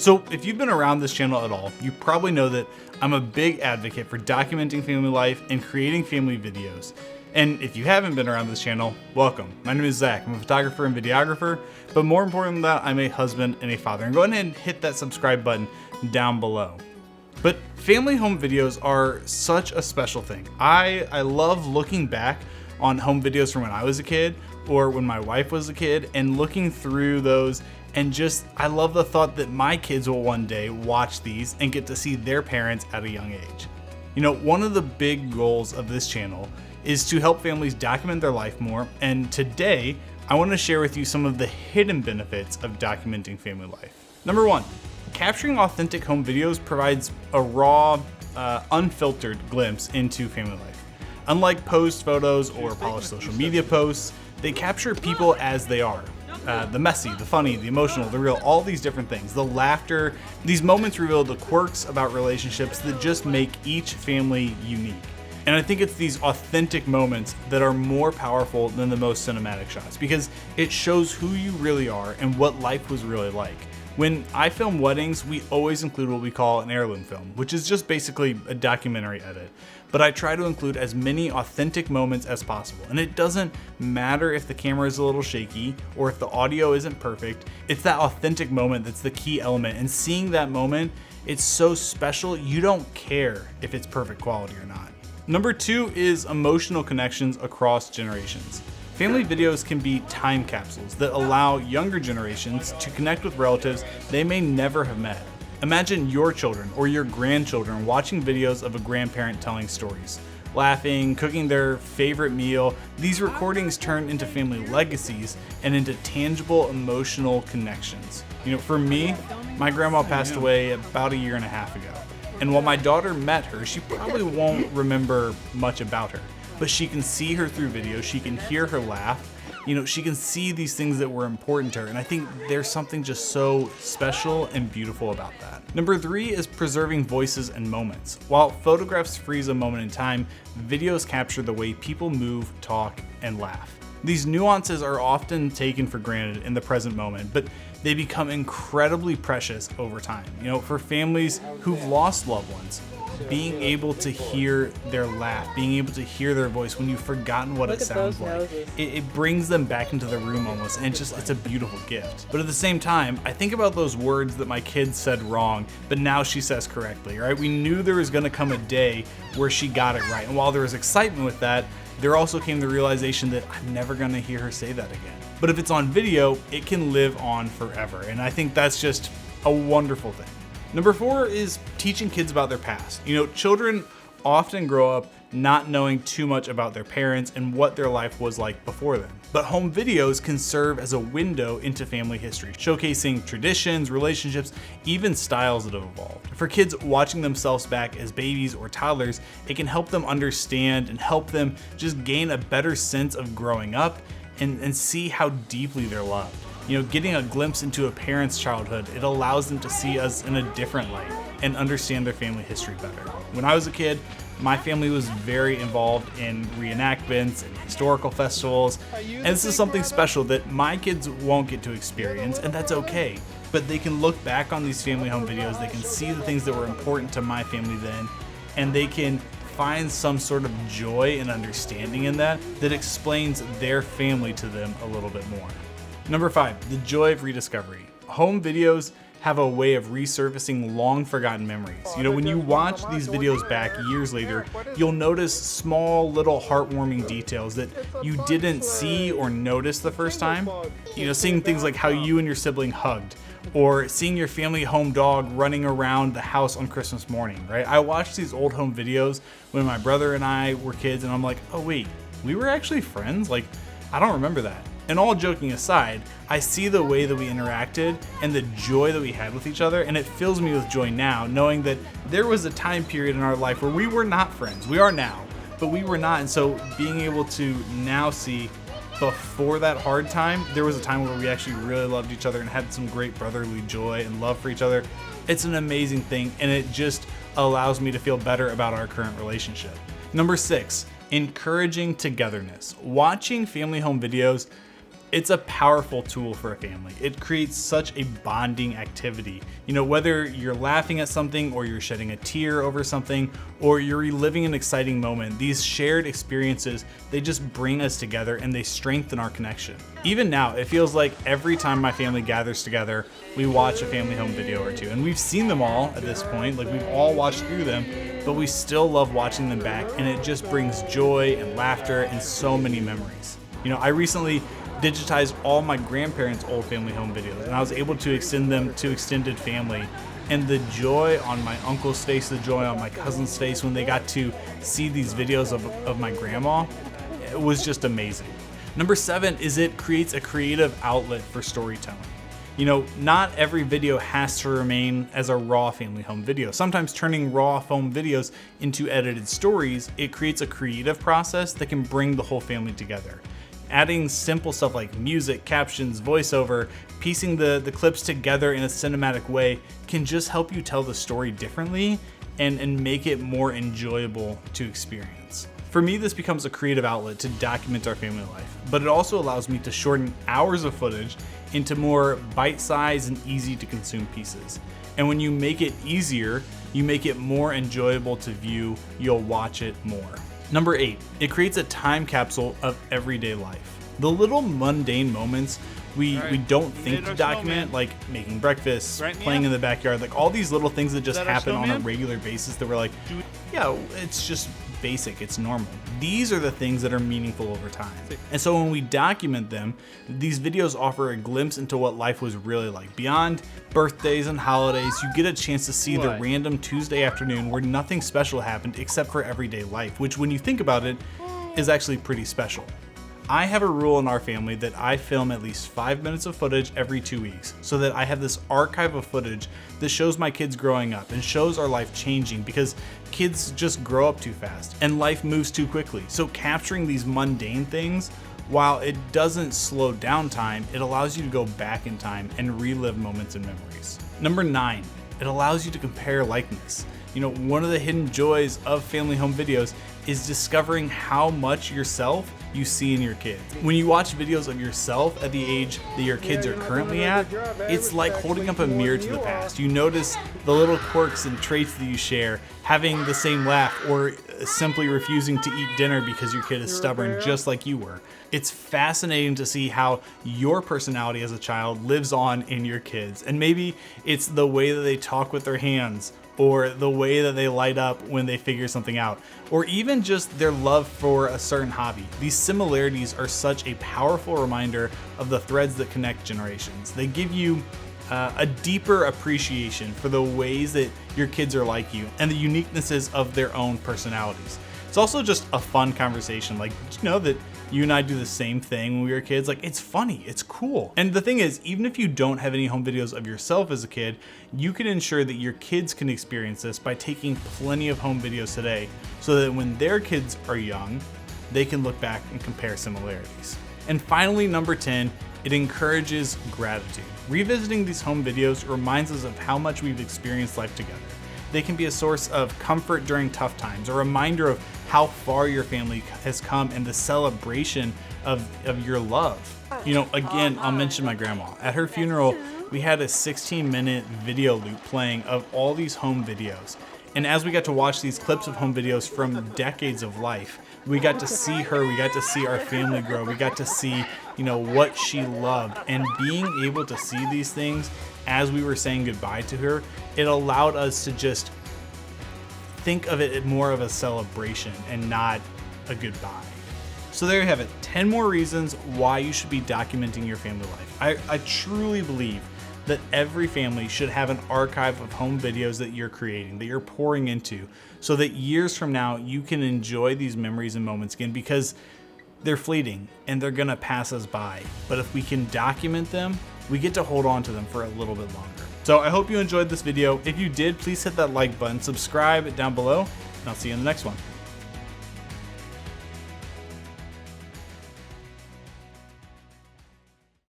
So if you've been around this channel at all, you probably know that I'm a big advocate for documenting family life and creating family videos. And if you haven't been around this channel, welcome. My name is Zach. I'm a photographer and videographer, but more important than that, I'm a husband and a father. And go ahead and hit that subscribe button down below. But family home videos are such a special thing. I love looking back on home videos from when I was a kid or when my wife was a kid and looking through those, and I love the thought that my kids will one day watch these and get to see their parents at a young age. You know, one of the big goals of this channel is to help families document their life more, and today I want to share with you some of the hidden benefits of documenting family life. Number one, capturing authentic home videos provides a raw, unfiltered glimpse into family life. Unlike posed photos or polished social media posts, they capture people as they are. The messy, the funny, the emotional, the real, all these different things. The laughter, these moments reveal the quirks about relationships that just make each family unique. And I think it's these authentic moments that are more powerful than the most cinematic shots, because it shows who you really are and what life was really like. When I film weddings, we always include what we call an heirloom film, which is just basically a documentary edit. But I try to include as many authentic moments as possible. And it doesn't matter if the camera is a little shaky or if the audio isn't perfect. It's that authentic moment that's the key element. And seeing that moment, it's so special, you don't care if it's perfect quality or not. Number two is emotional connections across generations. Family videos can be time capsules that allow younger generations to connect with relatives they may never have met. Imagine your children or your grandchildren watching videos of a grandparent telling stories, laughing, cooking their favorite meal. These recordings turn into family legacies and into tangible emotional connections. You know, for me, my grandma passed away about a year and a half ago. And while my daughter met her, she probably won't remember much about her. But she can see her through videos, she can hear her laugh, she can see these things that were important to her, and I think there's something just so special and beautiful about that. Number three is preserving voices and moments. While photographs freeze a moment in time, videos capture the way people move, talk, and laugh. These nuances are often taken for granted in the present moment, but they become incredibly precious over time. For families who've lost loved ones, being able to hear their laugh, being able to hear their voice when you've forgotten what it sounds like, it brings them back into the room almost, and it's a beautiful gift. But at the same time, I think about those words that my kids said wrong, but now she says correctly, right? We knew there was gonna come a day where she got it right, and while there was excitement with that, there also came the realization that I'm never gonna hear her say that again. But if it's on video, it can live on forever, and I think that's just a wonderful thing. Number four is teaching kids about their past. Children often grow up not knowing too much about their parents and what their life was like before them. But home videos can serve as a window into family history, showcasing traditions, relationships, even styles that have evolved. For kids watching themselves back as babies or toddlers, it can help them understand and help them just gain a better sense of growing up and see how deeply they're loved. Getting a glimpse into a parent's childhood, it allows them to see us in a different light and understand their family history better. When I was a kid, my family was very involved in reenactments and historical festivals, and this is something special that my kids won't get to experience, and that's okay. But they can look back on these family home videos, they can see the things that were important to my family then, and they can find some sort of joy and understanding in that explains their family to them a little bit more. Number five, the joy of rediscovery. Home videos have a way of resurfacing long forgotten memories. When you watch these videos back years later, you'll notice small little heartwarming details that you didn't see or notice the first time. Seeing things like how you and your sibling hugged, or seeing your family home dog running around the house on Christmas morning, right? I watched these old home videos when my brother and I were kids, and I'm like, oh wait, we were actually friends? I don't remember that. And all joking aside, I see the way that we interacted and the joy that we had with each other, and it fills me with joy now, knowing that there was a time period in our life where we were not friends. We are now, but we were not. And so being able to now see before that hard time, there was a time where we actually really loved each other and had some great brotherly joy and love for each other. It's an amazing thing, and it just allows me to feel better about our current relationship. Number six, encouraging togetherness. Watching family home videos, It's a powerful tool for a family. It creates such a bonding activity. Whether you're laughing at something or you're shedding a tear over something or you're reliving an exciting moment, these shared experiences, they just bring us together and they strengthen our connection. Even now, it feels like every time my family gathers together, we watch a family home video or two. And we've seen them all at this point, like we've all watched through them, but we still love watching them back, and it just brings joy and laughter and so many memories. I recently digitized all my grandparents' old family home videos, and I was able to extend them to extended family. And the joy on my uncle's face, the joy on my cousin's face when they got to see these videos of my grandma, it was just amazing. Number 7 is it creates a creative outlet for storytelling. Not every video has to remain as a raw family home video. Sometimes turning raw home videos into edited stories, it creates a creative process that can bring the whole family together. Adding simple stuff like music, captions, voiceover, piecing the clips together in a cinematic way can just help you tell the story differently and make it more enjoyable to experience. For me, this becomes a creative outlet to document our family life, but it also allows me to shorten hours of footage into more bite-sized and easy to consume pieces. And when you make it easier, you make it more enjoyable to view, you'll watch it more. Number 8, it creates a time capsule of everyday life. The little mundane moments we don't think to document, like making breakfast, playing in the backyard, like all these little things that just happen on a regular basis that we're like, yeah, it's just basic, it's normal. These are the things that are meaningful over time. And so when we document them, these videos offer a glimpse into what life was really like. Beyond birthdays and holidays, you get a chance to see the random Tuesday afternoon where nothing special happened except for everyday life, which when you think about it, is actually pretty special. I have a rule in our family that I film at least 5 minutes of footage every 2 weeks so that I have this archive of footage that shows my kids growing up and shows our life changing, because kids just grow up too fast and life moves too quickly. So capturing these mundane things, while it doesn't slow down time, it allows you to go back in time and relive moments and memories. Number 9, it allows you to compare likeness. One of the hidden joys of family home videos is discovering how much yourself you see in your kids. When you watch videos of yourself at the age that your kids are currently at, it's like holding up a mirror to the past. You notice the little quirks and traits that you share, having the same laugh, or simply refusing to eat dinner because your kid is stubborn just like you were. It's fascinating to see how your personality as a child lives on in your kids. And maybe it's the way that they talk with their hands, or the way that they light up when they figure something out, or even just their love for a certain hobby. These similarities are such a powerful reminder of the threads that connect generations. They give you a deeper appreciation for the ways that your kids are like you and the uniquenesses of their own personalities. It's also just a fun conversation. Like, did you know that you and I do the same thing when we were kids? Like, it's funny, it's cool. And the thing is, even if you don't have any home videos of yourself as a kid, you can ensure that your kids can experience this by taking plenty of home videos today, so that when their kids are young, they can look back and compare similarities. And finally, number 10, it encourages gratitude. Revisiting these home videos reminds us of how much we've experienced life together. They can be a source of comfort during tough times, a reminder of how far your family has come, and the celebration of your love. Again, I'll mention my grandma. At her funeral, we had a 16-minute video loop playing of all these home videos. And as we got to watch these clips of home videos from decades of life, we got to see her, we got to see our family grow, we got to see, what she loved. And being able to see these things as we were saying goodbye to her, it allowed us to just think of it more of a celebration and not a goodbye. So there you have it, 10 more reasons why you should be documenting your family life. I truly believe that every family should have an archive of home videos that you're creating, that you're pouring into, so that years from now you can enjoy these memories and moments again, because they're fleeting and they're gonna pass us by. But if we can document them, we get to hold on to them for a little bit longer. So I hope you enjoyed this video. If you did, please hit that like button, subscribe down below, and I'll see you in the next one.